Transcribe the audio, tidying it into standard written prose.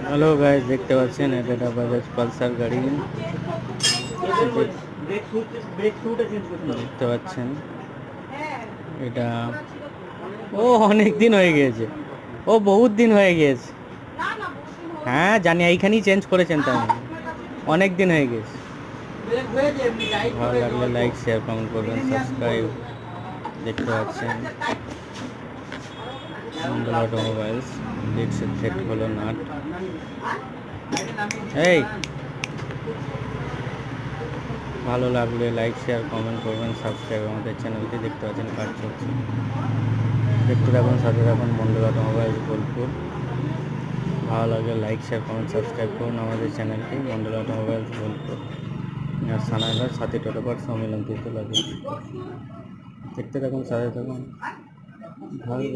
Hello guys, দেখতে পাচ্ছেন এটা একটা বাজাজ পালসার গাড়ি। দেখতে পাচ্ছেন এটা ও অনেক দিন হয়ে গিয়েছে, ও বহুত দিন হয়ে গিয়েছে। হ্যাঁ জানি, এইখানেই চেঞ্জ করেছেন তাই অনেক দিন হয়ে গেছে। ভালো লাগলে লাইক শেয়ার কমেন্ট করবেন, সাবস্ক্রাইব। দেখতে পাচ্ছেন মন্ডল অটোমোবাইলস, ডিস্ক সেট হলো নাট। এই ভালো লাগলে লাইক শেয়ার কমেন্ট করবেন, সাবস্ক্রাইব আমাদের চ্যানেলটি। দেখতে পাচ্ছেন কাজ চলছে, দেখতে থাকুন, সাথে থাকুন। মন্ডল অটোমোবাইলস বোলপুর। ভালো লাগলে লাইক শেয়ার কমেন্ট সাবস্ক্রাইব করুন আমাদের চ্যানেলটি মন্ডল অটোমোবাইলস বোলপুর। আর সানাঘাট সাথী টোটোপাট সম্মেলন তীর্থ লাগে। দেখতে থাকুন, সাথে থাকুন। ভালো